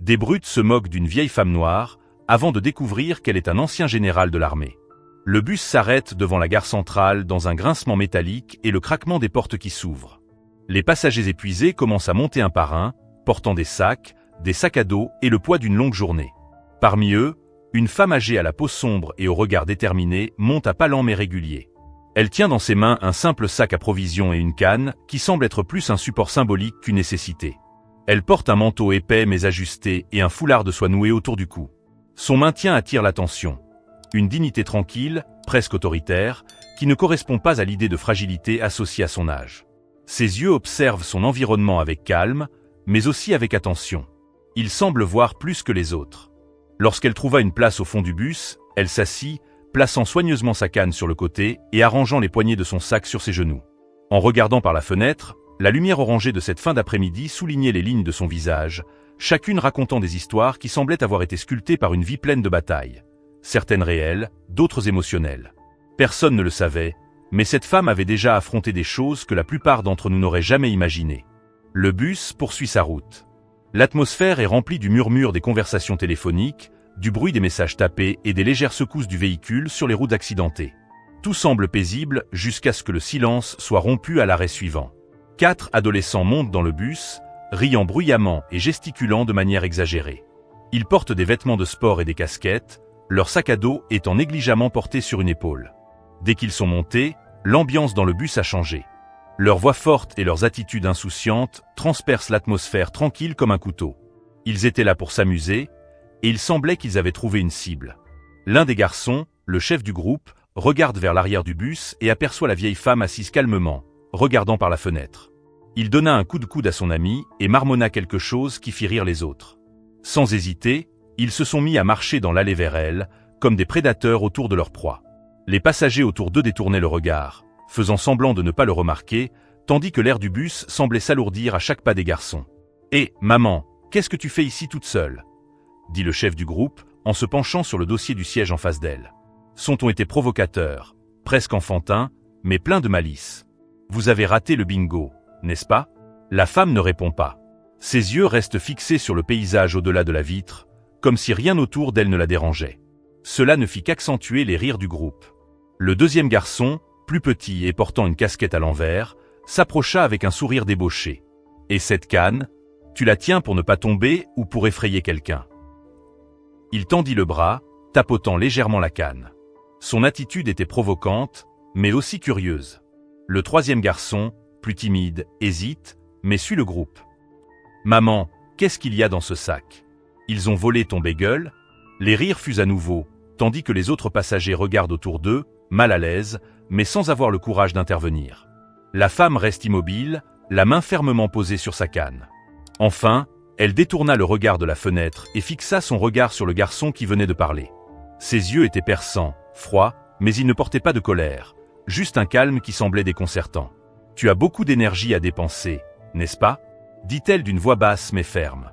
Des brutes se moquent d'une vieille femme noire, avant de découvrir qu'elle est un ancien général de l'armée. Le bus s'arrête devant la gare centrale dans un grincement métallique et le craquement des portes qui s'ouvrent. Les passagers épuisés commencent à monter un par un, portant des sacs à dos et le poids d'une longue journée. Parmi eux, une femme âgée à la peau sombre et au regard déterminé monte à pas lents mais réguliers. Elle tient dans ses mains un simple sac à provisions et une canne, qui semble être plus un support symbolique qu'une nécessité. Elle porte un manteau épais mais ajusté et un foulard de soie noué autour du cou. Son maintien attire l'attention. Une dignité tranquille, presque autoritaire, qui ne correspond pas à l'idée de fragilité associée à son âge. Ses yeux observent son environnement avec calme, mais aussi avec attention. Il semble voir plus que les autres. Lorsqu'elle trouva une place au fond du bus, elle s'assit, plaçant soigneusement sa canne sur le côté et arrangeant les poignets de son sac sur ses genoux. En regardant par la fenêtre, la lumière orangée de cette fin d'après-midi soulignait les lignes de son visage, chacune racontant des histoires qui semblaient avoir été sculptées par une vie pleine de batailles. Certaines réelles, d'autres émotionnelles. Personne ne le savait, mais cette femme avait déjà affronté des choses que la plupart d'entre nous n'auraient jamais imaginées. Le bus poursuit sa route. L'atmosphère est remplie du murmure des conversations téléphoniques, du bruit des messages tapés et des légères secousses du véhicule sur les routes accidentées. Tout semble paisible jusqu'à ce que le silence soit rompu à l'arrêt suivant. 4 adolescents montent dans le bus, riant bruyamment et gesticulant de manière exagérée. Ils portent des vêtements de sport et des casquettes, leur sac à dos étant négligemment porté sur une épaule. Dès qu'ils sont montés, l'ambiance dans le bus a changé. Leurs voix fortes et leurs attitudes insouciantes transpercent l'atmosphère tranquille comme un couteau. Ils étaient là pour s'amuser, et il semblait qu'ils avaient trouvé une cible. L'un des garçons, le chef du groupe, regarde vers l'arrière du bus et aperçoit la vieille femme assise calmement, regardant par la fenêtre. Il donna un coup de coude à son ami et marmonna quelque chose qui fit rire les autres. Sans hésiter, ils se sont mis à marcher dans l'allée vers elle, comme des prédateurs autour de leur proie. Les passagers autour d'eux détournaient le regard, faisant semblant de ne pas le remarquer, tandis que l'air du bus semblait s'alourdir à chaque pas des garçons. « Hé, maman, qu'est-ce que tu fais ici toute seule ?» dit le chef du groupe, en se penchant sur le dossier du siège en face d'elle. Son ton était provocateur, presque enfantin, mais plein de malice. « Vous avez raté le bingo, n'est-ce pas ?» La femme ne répond pas. Ses yeux restent fixés sur le paysage au-delà de la vitre, comme si rien autour d'elle ne la dérangeait. Cela ne fit qu'accentuer les rires du groupe. Le deuxième garçon, plus petit et portant une casquette à l'envers, s'approcha avec un sourire débauché. « Et cette canne, tu la tiens pour ne pas tomber ou pour effrayer quelqu'un ?» Il tendit le bras, tapotant légèrement la canne. Son attitude était provocante, mais aussi curieuse. Le troisième garçon, plus timide, hésite, mais suit le groupe. « Maman, qu'est-ce qu'il y a dans ce sac ? Ils ont volé ton bagel ?» Les rires fusent à nouveau, tandis que les autres passagers regardent autour d'eux, mal à l'aise, mais sans avoir le courage d'intervenir. La femme reste immobile, la main fermement posée sur sa canne. Enfin, elle détourna le regard de la fenêtre et fixa son regard sur le garçon qui venait de parler. Ses yeux étaient perçants, froids, mais ils ne portaient pas de colère, juste un calme qui semblait déconcertant. « Tu as beaucoup d'énergie à dépenser, n'est-ce pas ?» dit-elle d'une voix basse mais ferme.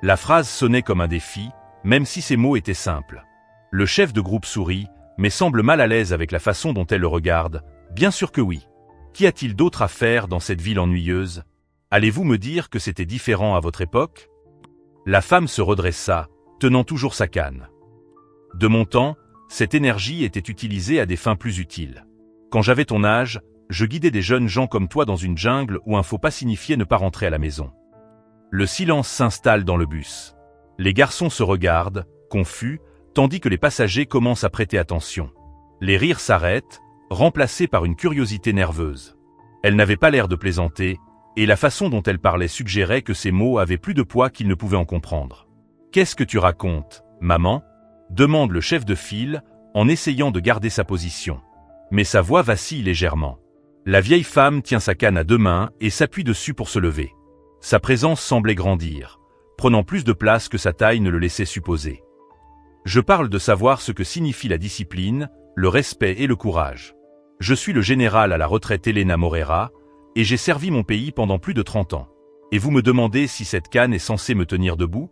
La phrase sonnait comme un défi, même si ses mots étaient simples. Le chef de groupe sourit, mais semble mal à l'aise avec la façon dont elle le regarde. « Bien sûr que oui. Qu'y a-t-il d'autre à faire dans cette ville ennuyeuse ? Allez-vous me dire que c'était différent à votre époque ?» La femme se redressa, tenant toujours sa canne. « De mon temps, cette énergie était utilisée à des fins plus utiles. Quand j'avais ton âge, je guidais des jeunes gens comme toi dans une jungle où un faux pas signifiait ne pas rentrer à la maison. » Le silence s'installe dans le bus. Les garçons se regardent, confus, tandis que les passagers commencent à prêter attention. Les rires s'arrêtent, remplacés par une curiosité nerveuse. Elle n'avait pas l'air de plaisanter, et la façon dont elle parlait suggérait que ses mots avaient plus de poids qu'ils ne pouvaient en comprendre. « Qu'est-ce que tu racontes, maman ?» demande le chef de file, en essayant de garder sa position. Mais sa voix vacille légèrement. La vieille femme tient sa canne à 2 mains et s'appuie dessus pour se lever. Sa présence semblait grandir, prenant plus de place que sa taille ne le laissait supposer. Je parle de savoir ce que signifie la discipline, le respect et le courage. Je suis le général à la retraite Elena Morera, et j'ai servi mon pays pendant plus de 30 ans. Et vous me demandez si cette canne est censée me tenir debout ?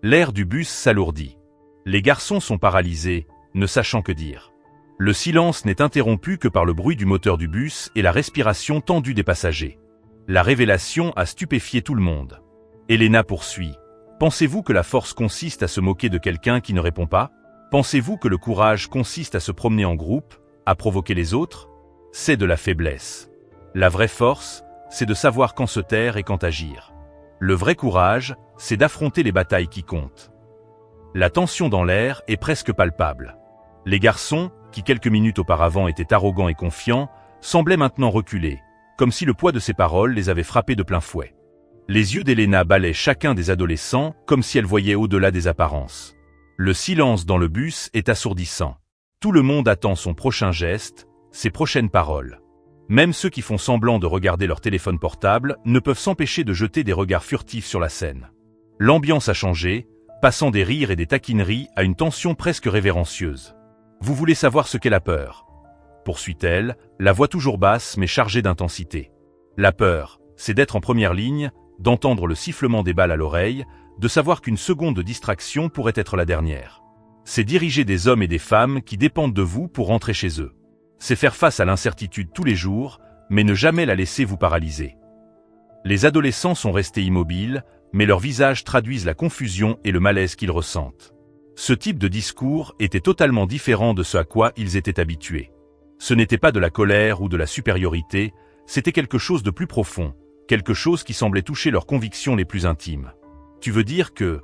L'air du bus s'alourdit. Les garçons sont paralysés, ne sachant que dire. Le silence n'est interrompu que par le bruit du moteur du bus et la respiration tendue des passagers. La révélation a stupéfié tout le monde. Elena poursuit. « Pensez-vous que la force consiste à se moquer de quelqu'un qui ne répond pas? Pensez-vous que le courage consiste à se promener en groupe, à provoquer les autres? C'est de la faiblesse. La vraie force, c'est de savoir quand se taire et quand agir. Le vrai courage, c'est d'affronter les batailles qui comptent. La tension dans l'air est presque palpable. Les garçons, qui quelques minutes auparavant étaient arrogants et confiants, semblaient maintenant reculer, comme si le poids de ses paroles les avait frappés de plein fouet. Les yeux d'Elena balaient chacun des adolescents comme si elle voyait au-delà des apparences. Le silence dans le bus est assourdissant. Tout le monde attend son prochain geste, ses prochaines paroles. Même ceux qui font semblant de regarder leur téléphone portable ne peuvent s'empêcher de jeter des regards furtifs sur la scène. L'ambiance a changé, passant des rires et des taquineries à une tension presque révérencieuse. « Vous voulez savoir ce qu'est la peur ?» poursuit-elle, la voix toujours basse mais chargée d'intensité. La peur, c'est d'être en première ligne, d'entendre le sifflement des balles à l'oreille, de savoir qu'une seconde de distraction pourrait être la dernière. C'est diriger des hommes et des femmes qui dépendent de vous pour rentrer chez eux. C'est faire face à l'incertitude tous les jours, mais ne jamais la laisser vous paralyser. Les adolescents sont restés immobiles, mais leurs visages traduisent la confusion et le malaise qu'ils ressentent. Ce type de discours était totalement différent de ce à quoi ils étaient habitués. Ce n'était pas de la colère ou de la supériorité, c'était quelque chose de plus profond, quelque chose qui semblait toucher leurs convictions les plus intimes. « Tu veux dire que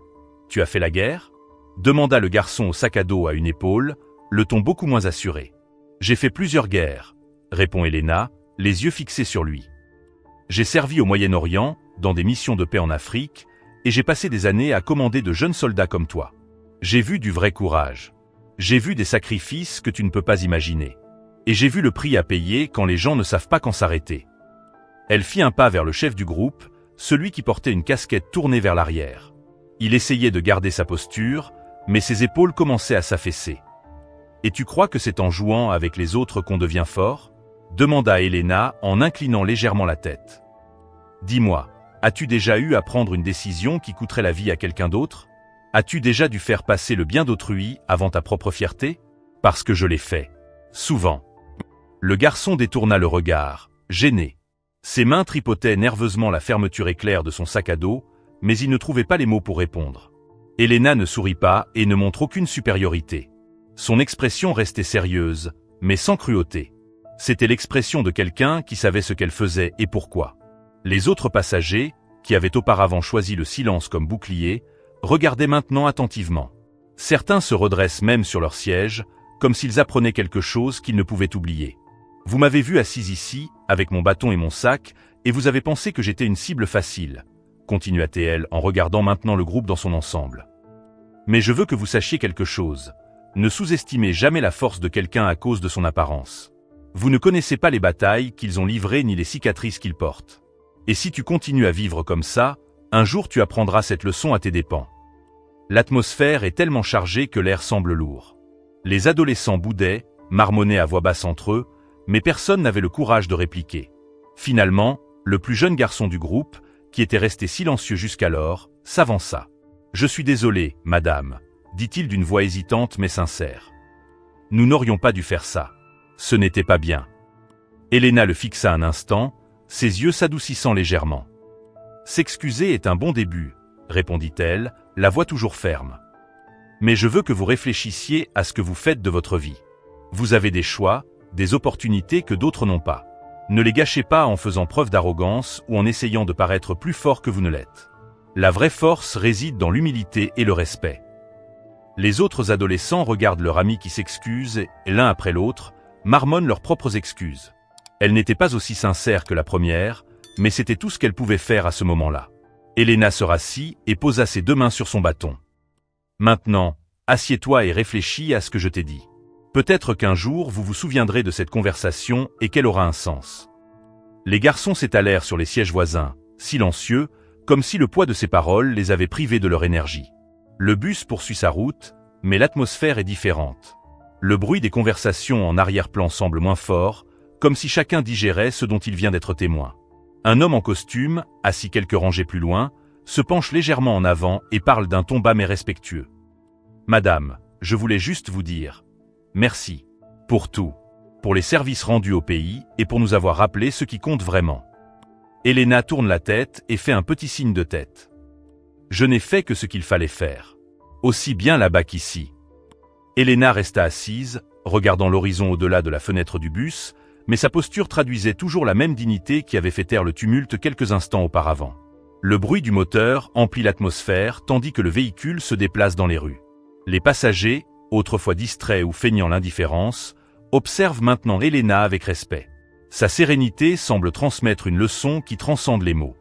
tu as fait la guerre ?» demanda le garçon au sac à dos à une épaule, le ton beaucoup moins assuré. « J'ai fait plusieurs guerres, » répond Elena, les yeux fixés sur lui. « J'ai servi au Moyen-Orient, dans des missions de paix en Afrique, et j'ai passé des années à commander de jeunes soldats comme toi. J'ai vu du vrai courage. J'ai vu des sacrifices que tu ne peux pas imaginer. Et j'ai vu le prix à payer quand les gens ne savent pas quand s'arrêter. » Elle fit un pas vers le chef du groupe, celui qui portait une casquette tournée vers l'arrière. Il essayait de garder sa posture, mais ses épaules commençaient à s'affaisser. « Et tu crois que c'est en jouant avec les autres qu'on devient fort ?» demanda Elena en inclinant légèrement la tête. « Dis-moi, as-tu déjà eu à prendre une décision qui coûterait la vie à quelqu'un d'autre? As-tu déjà dû faire passer le bien d'autrui avant ta propre fierté? Parce que je l'ai fait. Souvent. » Le garçon détourna le regard, gêné. Ses mains tripotaient nerveusement la fermeture éclair de son sac à dos, mais il ne trouvait pas les mots pour répondre. Elena ne sourit pas et ne montre aucune supériorité. Son expression restait sérieuse, mais sans cruauté. C'était l'expression de quelqu'un qui savait ce qu'elle faisait et pourquoi. Les autres passagers, qui avaient auparavant choisi le silence comme bouclier, regardaient maintenant attentivement. Certains se redressent même sur leur siège, comme s'ils apprenaient quelque chose qu'ils ne pouvaient oublier. « Vous m'avez vu assise ici, avec mon bâton et mon sac, et vous avez pensé que j'étais une cible facile, » continua-t-elle en regardant maintenant le groupe dans son ensemble. « Mais je veux que vous sachiez quelque chose. Ne sous-estimez jamais la force de quelqu'un à cause de son apparence. Vous ne connaissez pas les batailles qu'ils ont livrées ni les cicatrices qu'ils portent. Et si tu continues à vivre comme ça, un jour tu apprendras cette leçon à tes dépens. » L'atmosphère est tellement chargée que l'air semble lourd. Les adolescents boudaient, marmonnaient à voix basse entre eux, mais personne n'avait le courage de répliquer. Finalement, le plus jeune garçon du groupe, qui était resté silencieux jusqu'alors, s'avança. « Je suis désolé, madame, » dit-il d'une voix hésitante mais sincère. « Nous n'aurions pas dû faire ça. Ce n'était pas bien. » Elena le fixa un instant, ses yeux s'adoucissant légèrement. « S'excuser est un bon début, » répondit-elle, la voix toujours ferme. « Mais je veux que vous réfléchissiez à ce que vous faites de votre vie. Vous avez des choix, des opportunités que d'autres n'ont pas. Ne les gâchez pas en faisant preuve d'arrogance ou en essayant de paraître plus fort que vous ne l'êtes. La vraie force réside dans l'humilité et le respect. » Les autres adolescents regardent leur ami qui s'excuse et, l'un après l'autre, marmonnent leurs propres excuses. Elle n'était pas aussi sincère que la première, mais c'était tout ce qu'elle pouvait faire à ce moment-là. Elena se rassit et posa ses deux mains sur son bâton. « Maintenant, assieds-toi et réfléchis à ce que je t'ai dit. Peut-être qu'un jour vous vous souviendrez de cette conversation et qu'elle aura un sens. » Les garçons s'étalèrent sur les sièges voisins, silencieux, comme si le poids de ces paroles les avait privés de leur énergie. Le bus poursuit sa route, mais l'atmosphère est différente. Le bruit des conversations en arrière-plan semble moins fort, comme si chacun digérait ce dont il vient d'être témoin. Un homme en costume, assis quelques rangées plus loin, se penche légèrement en avant et parle d'un ton bas mais respectueux. « Madame, je voulais juste vous dire. Merci. Pour tout. Pour les services rendus au pays et pour nous avoir rappelé ce qui compte vraiment. » Elena tourne la tête et fait un petit signe de tête. « Je n'ai fait que ce qu'il fallait faire. Aussi bien là-bas qu'ici. Elena resta assise, regardant l'horizon au-delà de la fenêtre du bus, mais sa posture traduisait toujours la même dignité qui avait fait taire le tumulte quelques instants auparavant. Le bruit du moteur emplit l'atmosphère tandis que le véhicule se déplace dans les rues. Les passagers, autrefois distraits ou feignant l'indifférence, observent maintenant Elena avec respect. Sa sérénité semble transmettre une leçon qui transcende les mots.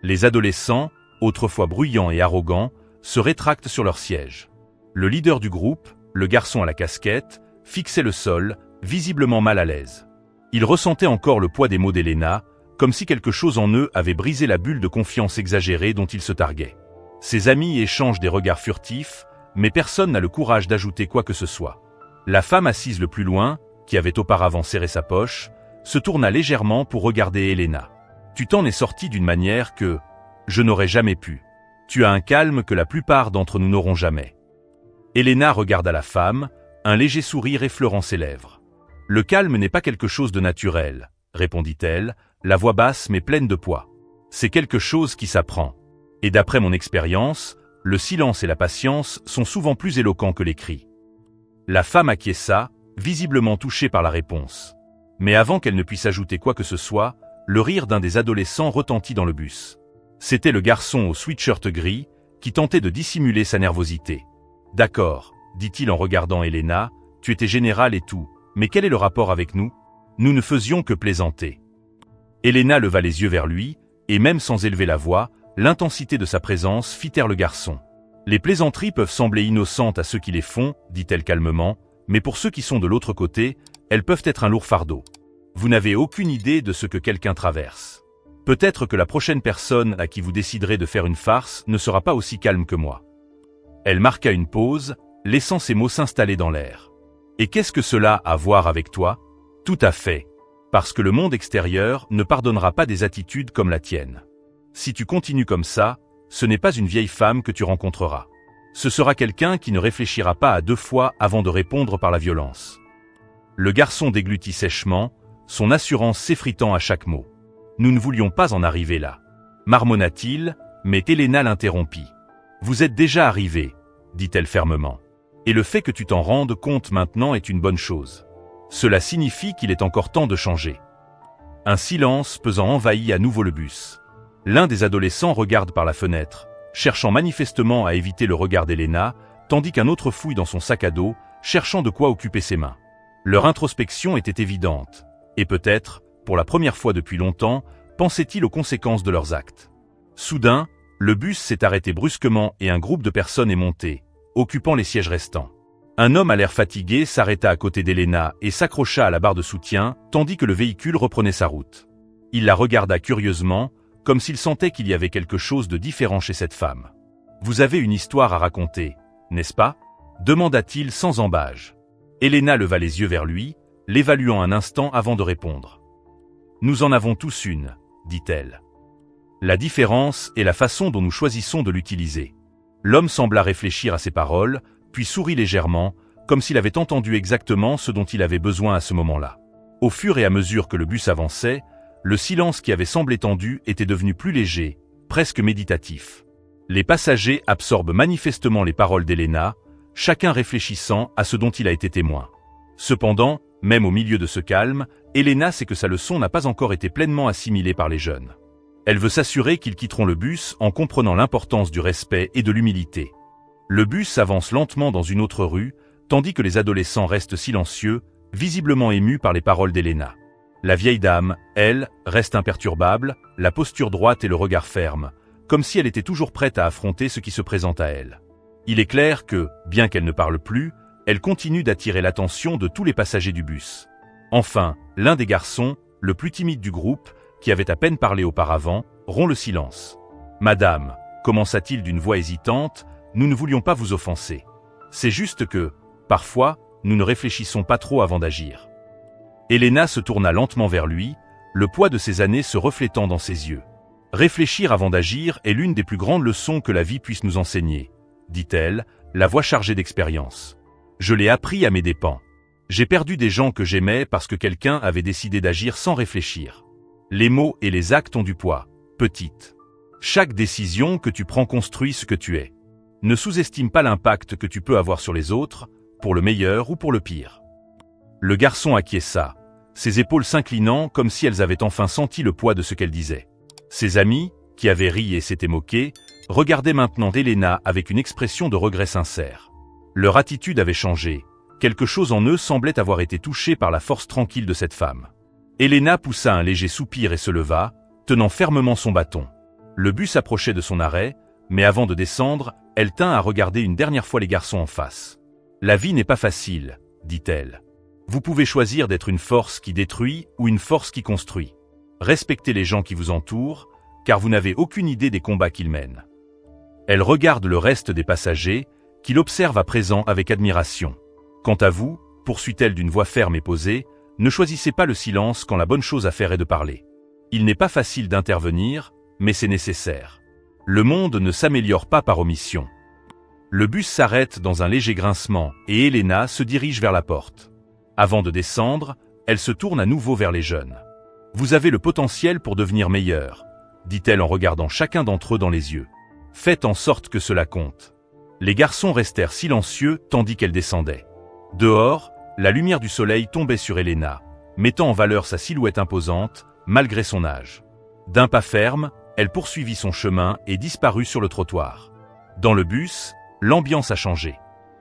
Les adolescents, autrefois bruyants et arrogants, se rétractent sur leur siège. Le leader du groupe, le garçon à la casquette, fixait le sol, visiblement mal à l'aise. Il ressentait encore le poids des mots d'Elena, comme si quelque chose en eux avait brisé la bulle de confiance exagérée dont il se targuait. Ses amis échangent des regards furtifs, mais personne n'a le courage d'ajouter quoi que ce soit. La femme assise le plus loin, qui avait auparavant serré sa poche, se tourna légèrement pour regarder Elena. « Tu t'en es sortie d'une manière que je n'aurais jamais pu. Tu as un calme que la plupart d'entre nous n'auront jamais. » Elena regarda la femme, un léger sourire effleurant ses lèvres. « Le calme n'est pas quelque chose de naturel, » répondit-elle, la voix basse mais pleine de poids. « C'est quelque chose qui s'apprend. Et d'après mon expérience, le silence et la patience sont souvent plus éloquents que les cris. » La femme acquiesça, visiblement touchée par la réponse. Mais avant qu'elle ne puisse ajouter quoi que ce soit, le rire d'un des adolescents retentit dans le bus. C'était le garçon au sweatshirt gris, qui tentait de dissimuler sa nervosité. « D'accord, » dit-il en regardant Elena, « tu étais général et tout, mais quel est le rapport avec nous? Nous ne faisions que plaisanter. » Elena leva les yeux vers lui, et même sans élever la voix, l'intensité de sa présence fit taire le garçon. « Les plaisanteries peuvent sembler innocentes à ceux qui les font, dit-elle calmement, mais pour ceux qui sont de l'autre côté, elles peuvent être un lourd fardeau. Vous n'avez aucune idée de ce que quelqu'un traverse. Peut-être que la prochaine personne à qui vous déciderez de faire une farce ne sera pas aussi calme que moi. » Elle marqua une pause, laissant ces mots s'installer dans l'air. « Et qu'est-ce que cela a à voir avec toi? » « Tout à fait. Parce que le monde extérieur ne pardonnera pas des attitudes comme la tienne. Si tu continues comme ça, ce n'est pas une vieille femme que tu rencontreras. Ce sera quelqu'un qui ne réfléchira pas à deux fois avant de répondre par la violence. » Le garçon déglutit sèchement, son assurance s'effritant à chaque mot. « Nous ne voulions pas en arriver là. » marmonna-t-il, mais Elena l'interrompit. « Vous êtes déjà arrivé, » dit-elle fermement. « Et le fait que tu t'en rendes compte maintenant est une bonne chose. Cela signifie qu'il est encore temps de changer. » Un silence pesant envahit à nouveau le bus. L'un des adolescents regarde par la fenêtre, cherchant manifestement à éviter le regard d'Elena, tandis qu'un autre fouille dans son sac à dos, cherchant de quoi occuper ses mains. Leur introspection était évidente, et peut-être, pour la première fois depuis longtemps, pensaient-ils aux conséquences de leurs actes. Soudain, le bus s'est arrêté brusquement et un groupe de personnes est monté, occupant les sièges restants. Un homme à l'air fatigué s'arrêta à côté d'Elena et s'accrocha à la barre de soutien, tandis que le véhicule reprenait sa route. Il la regarda curieusement, comme s'il sentait qu'il y avait quelque chose de différent chez cette femme. « Vous avez une histoire à raconter, n'est-ce pas ?» demanda-t-il sans embâge. Elena leva les yeux vers lui, l'évaluant un instant avant de répondre. « Nous en avons tous une, » dit-elle. « La différence est la façon dont nous choisissons de l'utiliser. » L'homme sembla réfléchir à ses paroles, puis sourit légèrement, comme s'il avait entendu exactement ce dont il avait besoin à ce moment-là. Au fur et à mesure que le bus avançait, le silence qui avait semblé tendu était devenu plus léger, presque méditatif. Les passagers absorbent manifestement les paroles d'Elena, chacun réfléchissant à ce dont il a été témoin. Cependant, même au milieu de ce calme, Elena sait que sa leçon n'a pas encore été pleinement assimilée par les jeunes. Elle veut s'assurer qu'ils quitteront le bus en comprenant l'importance du respect et de l'humilité. Le bus avance lentement dans une autre rue, tandis que les adolescents restent silencieux, visiblement émus par les paroles d'Elena. La vieille dame, elle, reste imperturbable, la posture droite et le regard ferme, comme si elle était toujours prête à affronter ce qui se présente à elle. Il est clair que, bien qu'elle ne parle plus, elle continue d'attirer l'attention de tous les passagers du bus. Enfin, l'un des garçons, le plus timide du groupe, qui avait à peine parlé auparavant, rompt le silence. « Madame, » commença-t-il d'une voix hésitante, « nous ne voulions pas vous offenser. C'est juste que, parfois, nous ne réfléchissons pas trop avant d'agir. » Elena se tourna lentement vers lui, le poids de ses années se reflétant dans ses yeux. « Réfléchir avant d'agir est l'une des plus grandes leçons que la vie puisse nous enseigner, » dit-elle, la voix chargée d'expérience. « Je l'ai appris à mes dépens. J'ai perdu des gens que j'aimais parce que quelqu'un avait décidé d'agir sans réfléchir. Les mots et les actes ont du poids, petite. Chaque décision que tu prends construit ce que tu es. Ne sous-estime pas l'impact que tu peux avoir sur les autres, pour le meilleur ou pour le pire. Le garçon acquiesça, ses épaules s'inclinant comme si elles avaient enfin senti le poids de ce qu'elle disait. Ses amis, qui avaient ri et s'étaient moqués, regardaient maintenant Elena avec une expression de regret sincère. Leur attitude avait changé, quelque chose en eux semblait avoir été touché par la force tranquille de cette femme. Elena poussa un léger soupir et se leva, tenant fermement son bâton. Le bus approchait de son arrêt, mais avant de descendre, elle tint à regarder une dernière fois les garçons en face. « La vie n'est pas facile, dit-elle. Vous pouvez choisir d'être une force qui détruit ou une force qui construit. Respectez les gens qui vous entourent, car vous n'avez aucune idée des combats qu'ils mènent. » Elle regarde le reste des passagers, qui l'observent à présent avec admiration. « Quant à vous, poursuit-elle d'une voix ferme et posée, ne choisissez pas le silence quand la bonne chose à faire est de parler. Il n'est pas facile d'intervenir, mais c'est nécessaire. Le monde ne s'améliore pas par omission. » Le bus s'arrête dans un léger grincement et Elena se dirige vers la porte. Avant de descendre, elle se tourne à nouveau vers les jeunes. « Vous avez le potentiel pour devenir meilleur, » dit-elle en regardant chacun d'entre eux dans les yeux. « Faites en sorte que cela compte. » Les garçons restèrent silencieux tandis qu'elle descendait. Dehors, la lumière du soleil tombait sur Elena, mettant en valeur sa silhouette imposante, malgré son âge. D'un pas ferme, elle poursuivit son chemin et disparut sur le trottoir. Dans le bus, l'ambiance a changé.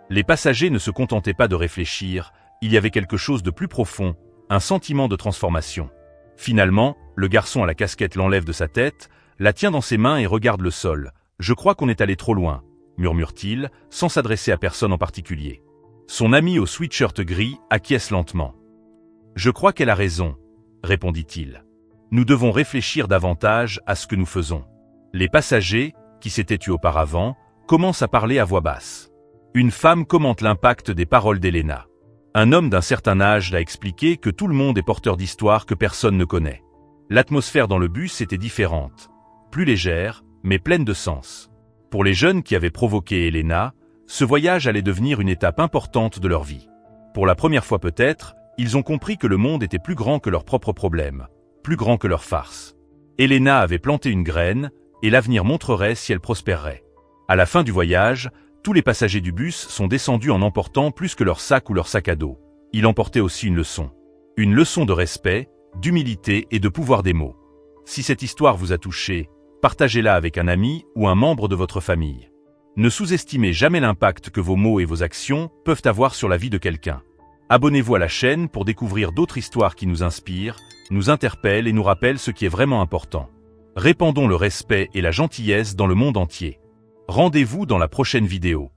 Les passagers ne se contentaient pas de réfléchir, il y avait quelque chose de plus profond, un sentiment de transformation. Finalement, le garçon à la casquette l'enlève de sa tête, la tient dans ses mains et regarde le sol. « Je crois qu'on est allé trop loin », murmure-t-il, sans s'adresser à personne en particulier. Son ami au sweatshirt gris acquiesce lentement. « Je crois qu'elle a raison, » répondit-il. « Nous devons réfléchir davantage à ce que nous faisons. » Les passagers, qui s'étaient tus auparavant, commencent à parler à voix basse. Une femme commente l'impact des paroles d'Elena. Un homme d'un certain âge l'a expliqué que tout le monde est porteur d'histoires que personne ne connaît. L'atmosphère dans le bus était différente, plus légère, mais pleine de sens. Pour les jeunes qui avaient provoqué Elena, ce voyage allait devenir une étape importante de leur vie. Pour la première fois peut-être, ils ont compris que le monde était plus grand que leurs propres problèmes, plus grand que leurs farces. Elena avait planté une graine, et l'avenir montrerait si elle prospérerait. À la fin du voyage, tous les passagers du bus sont descendus en emportant plus que leur sac ou leur sac à dos. Ils emportaient aussi une leçon. Une leçon de respect, d'humilité et de pouvoir des mots. Si cette histoire vous a touché, partagez-la avec un ami ou un membre de votre famille. Ne sous-estimez jamais l'impact que vos mots et vos actions peuvent avoir sur la vie de quelqu'un. Abonnez-vous à la chaîne pour découvrir d'autres histoires qui nous inspirent, nous interpellent et nous rappellent ce qui est vraiment important. Répandons le respect et la gentillesse dans le monde entier. Rendez-vous dans la prochaine vidéo.